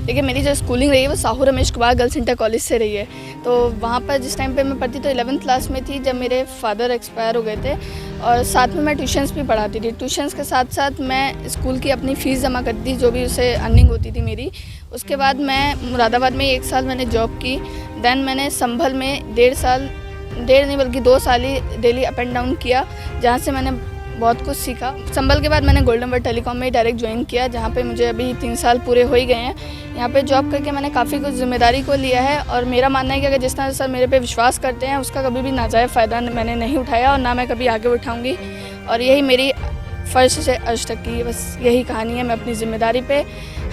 देखिए मेरी जो स्कूलिंग रही है वो Sahu Ramesh Kumar girls inter college से रही है। तो वहाँ पर जिस टाइम पे मैं पढ़ती तो 11th क्लास में थी जब मेरे फादर एक्सपायर हो गए थे, और साथ में मैं ट्यूशन्स भी पढ़ाती थी। ट्यूशन्स के साथ साथ मैं स्कूल की अपनी फ़ीस जमा करती थी, जो भी उसे अर्निंग होती थी मेरी। उसके बाद मैं मुरादाबाद में 1 साल मैंने जॉब की। दैन मैंने संभल में 1.5 नहीं बल्कि 2 साल ही डेली अप एंड डाउन किया, जहाँ से मैंने बहुत कुछ सीखा। संभल के बाद मैंने गोल्डन वर्ड टेलीकॉम में डायरेक्ट ज्वाइन किया, जहाँ पे मुझे अभी 3 साल पूरे हो ही गए हैं। यहाँ पे जॉब करके मैंने काफ़ी कुछ जिम्मेदारी को लिया है, और मेरा मानना है कि अगर जिस तरह सर मेरे पे विश्वास करते हैं उसका कभी भी नाजायज़ फ़ायदा मैंने नहीं उठाया और ना मैं कभी आगे उठाऊँगी। और यही मेरी फ़र्स्ट से आज तक की बस यही कहानी है। मैं अपनी ज़िम्मेदारी पे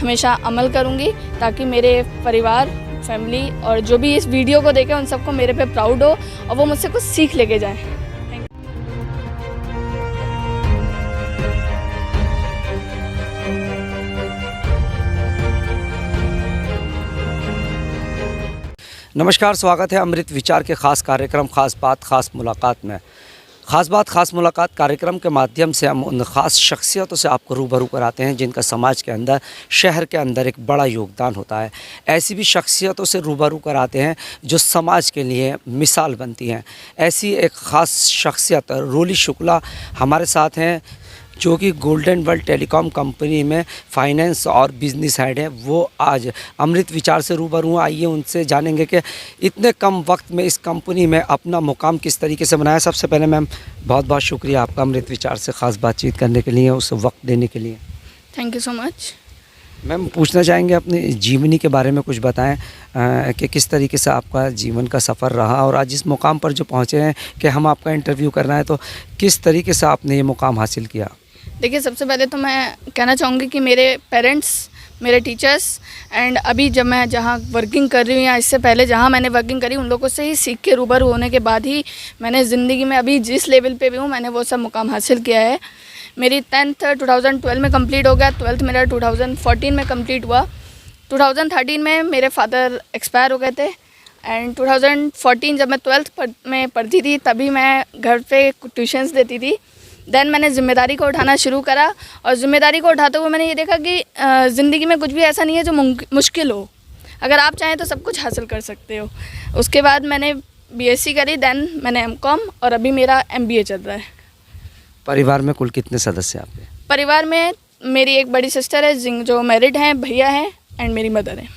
हमेशा अमल करूँगी ताकि मेरे परिवार, फैमिली और जो भी इस वीडियो को देखे उन सबको मेरे पे प्राउड हो और वो मुझसे कुछ सीख लेके जाएँ। नमस्कार, स्वागत है अमृत विचार के ख़ास कार्यक्रम ख़ास बात ख़ास मुलाकात में। ख़ास बात ख़ास मुलाकात कार्यक्रम के माध्यम से हम उन ख़ास शख्सियतों से आपको रूबरू कराते हैं जिनका समाज के अंदर, शहर के अंदर एक बड़ा योगदान होता है। ऐसी भी शख्सियतों से रूबरू कराते हैं जो समाज के लिए मिसाल बनती हैं। ऐसी एक ख़ास शख्सियत रोली शुक्ला हमारे साथ हैं, जो कि गोल्डन वर्ल्ड टेलीकॉम कंपनी में फाइनेंस और बिज़नेस हेड है। वो आज अमृत विचार से रूबरू हैं। आइए उनसे जानेंगे कि इतने कम वक्त में इस कंपनी में अपना मुकाम किस तरीके से बनाया। सबसे पहले मैम बहुत बहुत शुक्रिया आपका अमृत विचार से ख़ास बातचीत करने के लिए, उस वक्त देने के लिए। Thank you so much. Ma'am पूछना चाहेंगे अपनी जीवनी के बारे में कुछ बताएं कि किस तरीके से आपका जीवन का सफ़र रहा और आज इस मुकाम पर जो पहुँचे हैं कि हम आपका इंटरव्यू करना है, तो किस तरीके से आपने ये मुकाम हासिल किया। देखिए सबसे पहले तो मैं कहना चाहूँगी कि मेरे पेरेंट्स, मेरे टीचर्स एंड अभी जब मैं जहाँ वर्किंग कर रही हूँ या इससे पहले जहाँ मैंने वर्किंग करी उन लोगों से ही सीख के रूबरू होने के बाद ही मैंने ज़िंदगी में अभी जिस लेवल पे भी हूँ मैंने वो सब मुकाम हासिल किया है। मेरी 10th 2012 में कंप्लीट हो गया, 12th मेरा 2014 में कंप्लीट हुआ। 2013 में मेरे फादर एक्सपायर हो गए थे एंड 2014 जब मैं 12th में पढ़ती थी तभी मैं घर पे ट्यूशन्स देती थी। दैन मैंने ज़िम्मेदारी को उठाना शुरू करा और ज़िम्मेदारी को उठाते हुए मैंने ये देखा कि ज़िंदगी में कुछ भी ऐसा नहीं है जो मुश्किल हो। अगर आप चाहें तो सब कुछ हासिल कर सकते हो। उसके बाद मैंने BSc करी, दैन मैंने MCOM और अभी मेरा MBA चल रहा है। परिवार में कुल कितने सदस्य आपके? परिवार में मेरी एक बड़ी सिस्टर है जो मैरिड हैं, भैया हैं एंड मेरी मदर है।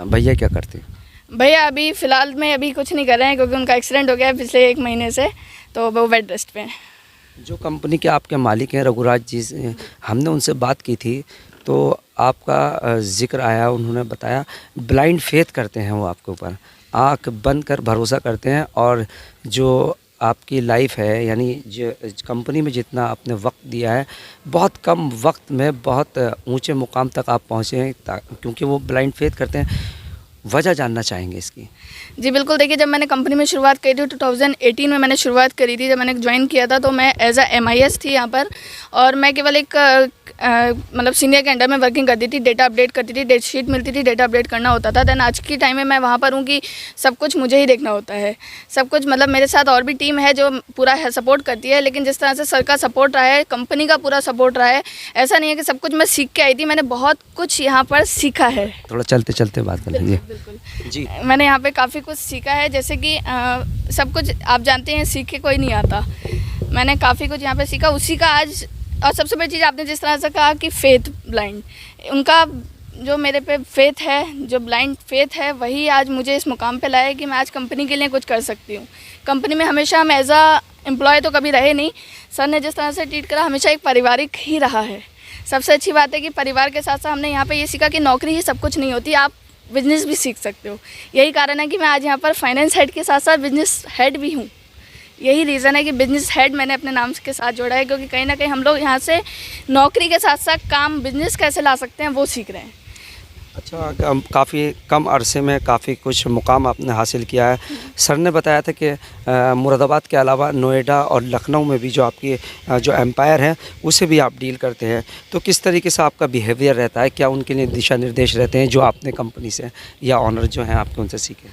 भैया क्या करते हैं? भैया अभी फ़िलहाल में अभी कुछ नहीं कर रहे हैं क्योंकि उनका एक्सीडेंट हो गया है पिछले 1 महीने से, तो वो बेड रेस्ट पे हैं। जो कंपनी के आपके मालिक हैं रघुराज जी से हमने उनसे बात की थी तो आपका जिक्र आया, उन्होंने बताया ब्लाइंड फेथ करते हैं वो आपके ऊपर, आँख बंद कर भरोसा करते हैं। और जो आपकी लाइफ है यानी जो कंपनी में जितना आपने वक्त दिया है, बहुत कम वक्त में बहुत ऊंचे मुकाम तक आप पहुँचे हैं क्योंकि वो ब्लाइंड फेथ करते हैं। वजह जानना चाहेंगे इसकी। जी बिल्कुल, देखिए जब मैंने कंपनी में शुरुआत करी थी 2018 में मैंने शुरुआत करी थी। जब मैंने ज्वाइन किया था तो मैं एज अ MIS थी यहाँ पर, और मैं केवल एक मतलब सीनियर के अंडर में वर्किंग करती थी, डेटा अपडेट करती थी, डेट शीट मिलती थी, डेटा अपडेट करना होता था। दैन आज की टाइम में मैं वहाँ पर हूँ कि सब कुछ मुझे ही देखना होता है, सब कुछ। मतलब मेरे साथ और भी टीम है जो पूरा है सपोर्ट करती है, लेकिन जिस तरह से सर का सपोर्ट रहा है, कंपनी का पूरा सपोर्ट रहा है, ऐसा नहीं है कि सब कुछ मैं सीख के आई थी। मैंने बहुत कुछ यहाँ पर सीखा है। थोड़ा चलते चलते बात कर लीजिए। बिल्कुल जी, मैंने यहाँ पे काफ़ी कुछ सीखा है, जैसे कि सब कुछ आप जानते हैं सीख के कोई नहीं आता। मैंने काफ़ी कुछ यहाँ पे सीखा, उसी का आज। और सबसे बड़ी चीज़ आपने जिस तरह से कहा कि फेथ ब्लाइंड, उनका जो मेरे पे फेथ है, जो ब्लाइंड फेथ है, वही आज मुझे इस मुकाम पे लाया कि मैं आज कंपनी के लिए कुछ कर सकती हूँ। कंपनी में हमेशा हम एज अ एम्प्लॉय तो कभी रहे नहीं, सर ने जिस तरह से ट्रीट करा हमेशा एक पारिवारिक ही रहा है। सबसे अच्छी बात है कि परिवार के साथ साथ हमने यहाँ पर ये सीखा कि नौकरी ही सब कुछ नहीं होती, आप बिजनेस भी सीख सकते हो। यही कारण है कि मैं आज यहाँ पर फाइनेंस हेड के साथ साथ बिजनेस हेड भी हूँ। यही रीज़न है कि बिजनेस हेड मैंने अपने नाम के साथ जोड़ा है, क्योंकि कहीं ना कहीं हम लोग यहाँ से नौकरी के साथ साथ काम बिजनेस कैसे ला सकते हैं वो सीख रहे हैं। अच्छा, काफ़ी कम अरसे में काफ़ी कुछ मुकाम आपने हासिल किया है। सर ने बताया था कि मुरादाबाद के अलावा नोएडा और लखनऊ में भी जो आपकी जो एम्पायर है उसे भी आप डील करते हैं, तो किस तरीके से आपका बिहेवियर रहता है? क्या उनके लिए दिशा निर्देश रहते हैं जो आपने कंपनी से या ऑनर जो हैं आपके उनसे सीखे?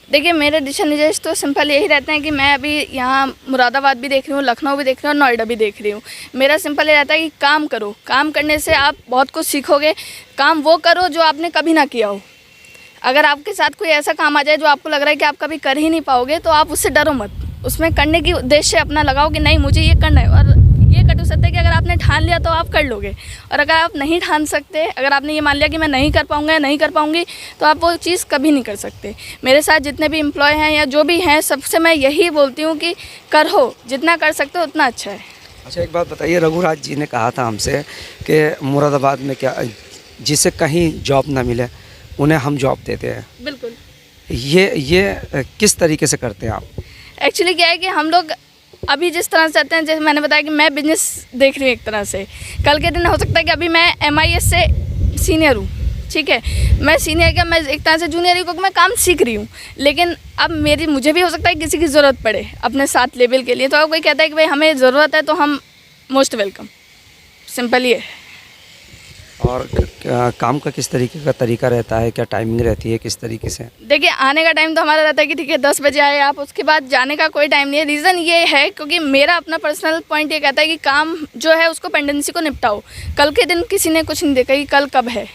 देखिए मेरे दिशा निर्देश तो सिंपल यही रहते हैं कि मैं अभी यहाँ मुरादाबाद भी देख रही हूँ, लखनऊ भी देख रही हूँ और नोएडा भी देख रही हूँ। मेरा सिंपल ये रहता है कि काम करो, काम करने से आप बहुत कुछ सीखोगे। काम वो करो जो आपने कभी ना किया हो। अगर आपके साथ कोई ऐसा काम आ जाए जो आपको लग रहा है कि आप कभी कर ही नहीं पाओगे, तो आप उससे डरो मत। उसमें करने की उद्देश्य अपना लगाओ कि नहीं मुझे ये करना है। और ये कटु सत्य है कि अगर आपने ठान लिया तो आप कर लोगे, और अगर आप नहीं ठान सकते, अगर आपने ये मान लिया कि मैं नहीं कर पाऊँगा या नहीं कर पाऊँगी, तो आप वो चीज़ कभी नहीं कर सकते। मेरे साथ जितने भी एम्प्लॉय हैं या जो भी हैं, सबसे मैं यही बोलती हूँ कि करो, जितना कर सकते हो उतना अच्छा है। अच्छा, एक बात बताइए, रघुराज जी ने कहा था हमसे कि मुरादाबाद में क्या जिसे कहीं जॉब ना मिले उन्हें हम जॉब देते हैं। बिल्कुल। ये किस तरीके से करते हैं आप? एक्चुअली क्या है कि हम लोग अभी जिस तरह से चाहते हैं, जैसे मैंने बताया कि मैं बिजनेस देख रही हूँ एक तरह से, कल के दिन हो सकता है कि अभी मैं MIS से सीनियर हूँ, ठीक है, मैं सीनियर क्या, मैं एक तरह से जूनियर हूँ क्योंकि मैं काम सीख रही हूँ। लेकिन अब मुझे भी हो सकता है किसी की ज़रूरत पड़े अपने साथ लेवल के लिए, तो अगर कोई कहता है कि भाई हमें ज़रूरत है तो हम मोस्ट वेलकम, सिंपल ये है। और काम का किस तरीके का तरीका रहता है, क्या टाइमिंग रहती है, किस तरीके से? देखिए आने का टाइम तो हमारा रहता है कि ठीक है 10 बजे आए आप, उसके बाद जाने का कोई टाइम नहीं है। रीज़न ये है क्योंकि मेरा अपना पर्सनल पॉइंट ये कहता है कि काम जो है उसको पेंडेंसी को निपटाओ। कल के दिन किसी ने कुछ नहीं देखा कि कल कब है,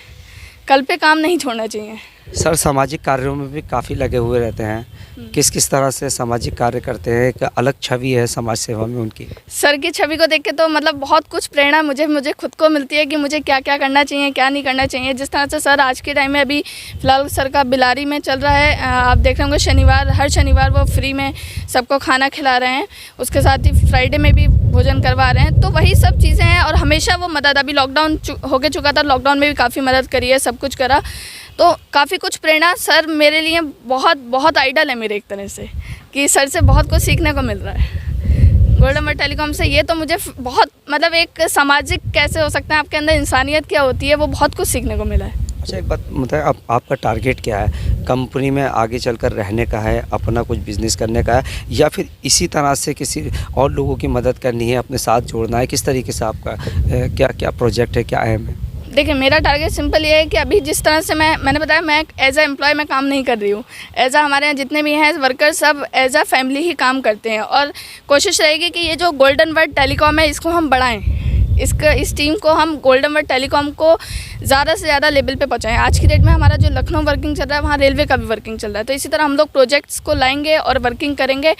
कल पे काम नहीं छोड़ना चाहिए। सर, सामाजिक कार्यों में भी काफ़ी लगे हुए रहते हैं, किस किस तरह से सामाजिक कार्य करते हैं? एक अलग छवि है समाज सेवा में उनकी। सर की छवि को देख के तो मतलब बहुत कुछ प्रेरणा मुझे खुद को मिलती है कि मुझे क्या क्या करना चाहिए, क्या नहीं करना चाहिए। जिस तरह से सर आज के टाइम में अभी फ़िलहाल सर का बिलारी में चल रहा है, आप देख रहे होंगे हर शनिवार वो फ्री में सबको खाना खिला रहे हैं, उसके साथ ही फ्राइडे में भी भोजन करवा रहे हैं। तो वही सब चीज़ें हैं, और हमेशा वो मदद, अभी लॉकडाउन हो के चुका था, लॉकडाउन में भी काफ़ी मदद करी है, सब कुछ करा, तो काफ़ी कुछ प्रेरणा। सर मेरे लिए बहुत बहुत आइडल है मेरे एक तरह से, कि सर से बहुत कुछ सीखने को मिल रहा है गोल्डन वर्ल्ड टेलीकॉम से। ये तो मुझे बहुत मतलब एक सामाजिक कैसे हो सकते हैं, आपके अंदर इंसानियत क्या होती है, वो बहुत कुछ सीखने को मिला है। अच्छा, एक बात बताएं, अब आपका टारगेट क्या है? कंपनी में आगे चलकर रहने का है, अपना कुछ बिजनेस करने का है, या फिर इसी तरह से किसी और लोगों की मदद करनी है, अपने साथ जोड़ना है? किस तरीके से आपका क्या क्या प्रोजेक्ट है, क्या एम है? देखिए मेरा टारगेट सिंपल ये है कि अभी जिस तरह से मैंने बताया, मैं एज अ एम्प्लॉय मैं काम नहीं कर रही हूँ। एज अ हमारे यहाँ जितने भी हैं वर्कर सब एज अ फैमिली ही काम करते हैं, और कोशिश रहेगी कि ये जो गोल्डन वर्ल्ड टेलीकॉम है इसको हम बढ़ाएं। इस टीम को हम गोल्डन वर्ल्ड टेलीकॉम को ज़्यादा से ज़्यादा लेवल पे पहुँचाएं। आज की डेट में हमारा जो लखनऊ वर्किंग चल रहा है, वहाँ रेलवे का भी वर्किंग चल रहा है, तो इसी तरह हम लोग प्रोजेक्ट्स को लाएंगे और वर्किंग करेंगे,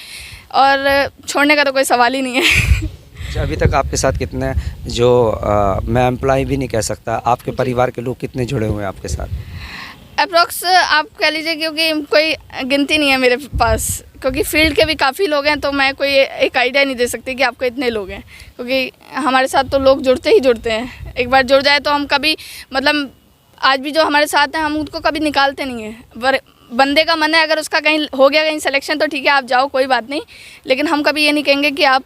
और छोड़ने का तो कोई सवाल ही नहीं है। अभी तक आपके साथ कितने जो मैं एम्प्लॉय भी नहीं कह सकता, आपके परिवार के लोग कितने जुड़े हुए हैं आपके साथ? अप्रॉक्स आप कह लीजिए, क्योंकि कोई गिनती नहीं है मेरे पास, क्योंकि फील्ड के भी काफ़ी लोग हैं, तो मैं कोई एक आइडिया नहीं दे सकती कि आपको इतने लोग हैं, क्योंकि हमारे साथ तो लोग जुड़ते ही जुड़ते हैं। एक बार जुड़ जाए तो हम कभी मतलब आज भी जो हमारे साथ हैं हम उनको कभी निकालते नहीं हैं। बंदे का मन है, अगर उसका कहीं हो गया कहीं सिलेक्शन तो ठीक है आप जाओ, कोई बात नहीं, लेकिन हम कभी ये नहीं कहेंगे कि आप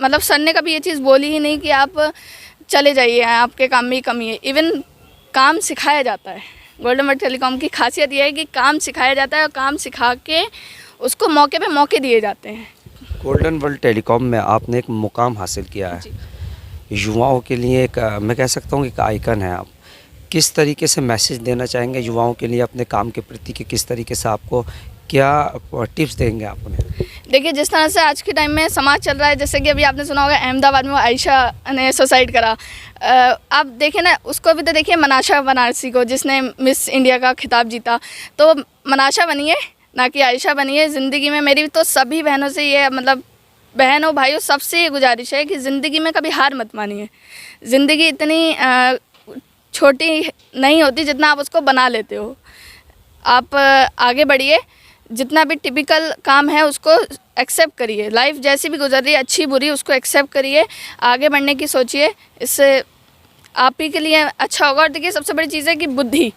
मतलब सर ने कभी ये चीज़ बोली ही नहीं कि आप चले जाइए, आपके काम में ही कमी है। इवन काम सिखाया जाता है। गोल्डन वर्ल्ड टेलीकॉम की खासियत ये है कि काम सिखाया जाता है, और काम सिखा के उसको मौके पे मौके दिए जाते हैं। गोल्डन वर्ल्ड टेलीकॉम में आपने एक मुकाम हासिल किया है, युवाओं के लिए एक मैं कह सकता हूँ एक आइकन है आप। किस तरीके से मैसेज देना चाहेंगे युवाओं के लिए अपने काम के प्रति, कि किस तरीके से आपको क्या टिप्स देंगे आप उन्हें? देखिए जिस तरह से आज के टाइम में समाज चल रहा है, जैसे कि अभी आपने सुना होगा अहमदाबाद में आयशा ने सुसाइड करा, आप देखें ना, उसको भी तो देखिए मनाशा बनारसी को, जिसने मिस इंडिया का खिताब जीता, तो मनाशा बनिए ना कि आयशा बनिए। ज़िंदगी में मेरी तो सभी बहनों से ये मतलब बहनों भाइयों सबसे ये गुजारिश है कि ज़िंदगी में कभी हार मत मानिए। ज़िंदगी इतनी छोटी नहीं होती जितना आप उसको बना लेते हो। आप आगे बढ़िए, जितना भी टिपिकल काम है उसको एक्सेप्ट करिए। लाइफ जैसी भी गुजर रही है, अच्छी बुरी, उसको एक्सेप्ट करिए, आगे बढ़ने की सोचिए, इससे आप ही के लिए अच्छा होगा। और देखिए सबसे बड़ी चीज़ है कि बुद्धि,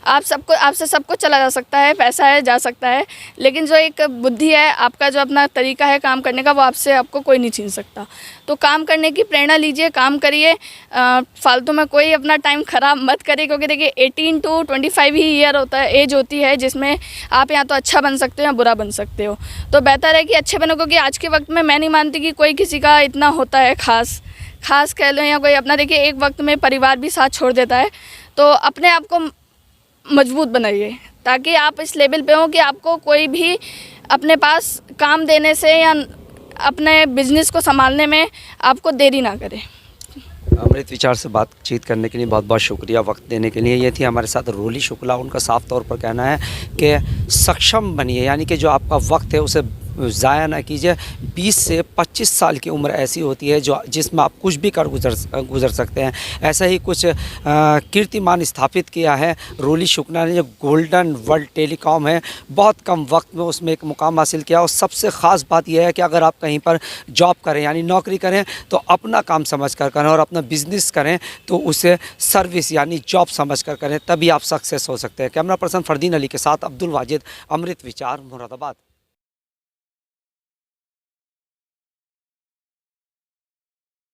आपसे सब कुछ चला जा सकता है, पैसा है जा सकता है, लेकिन जो एक बुद्धि है, आपका जो अपना तरीका है काम करने का, वो आपको कोई नहीं छीन सकता। तो काम करने की प्रेरणा लीजिए, काम करिए, फालतू में कोई अपना टाइम ख़राब मत करिए, क्योंकि देखिए 18 to 25 ही ईयर होता है, एज होती है, जिसमें आप या तो अच्छा बन सकते हो या बुरा बन सकते हो। तो बेहतर है कि अच्छे बनो, क्योंकि आज के वक्त में मैं नहीं मानती कि कोई किसी का इतना होता है खास कह लो, या कोई अपना, देखिए एक वक्त में परिवार भी साथ छोड़ देता है। तो अपने आप को मजबूत बनाइए, ताकि आप इस लेवल पे हो कि आपको कोई भी अपने पास काम देने से या अपने बिजनेस को संभालने में आपको देरी ना करे। अमृत विचार से बातचीत करने के लिए बहुत बहुत शुक्रिया, वक्त देने के लिए। ये थी हमारे साथ रोली शुक्ला। उनका साफ तौर पर कहना है कि सक्षम बनिए, यानी कि जो आपका वक्त है उसे ज़ाया ना कीजिए। 20 से 25 साल की उम्र ऐसी होती है जो जिसमें आप कुछ भी कर गुजर सकते हैं। ऐसा ही कुछ कीर्तिमान स्थापित किया है रोली शुक्ला ने। जो गोल्डन वर्ल्ड टेलीकॉम है, बहुत कम वक्त में उसमें एक मुकाम हासिल किया। और सबसे ख़ास बात यह है कि अगर आप कहीं पर जॉब करें यानी नौकरी करें तो अपना काम समझ कर करें, और अपना बिजनेस करें तो उसे सर्विस यानी जॉब समझ कर करें, तभी आप सक्सेस हो सकते हैं। कैमरा पर्सन फरदीन अली के साथ अब्दुल वाजिद, अमृत विचार, मुरादाबाद।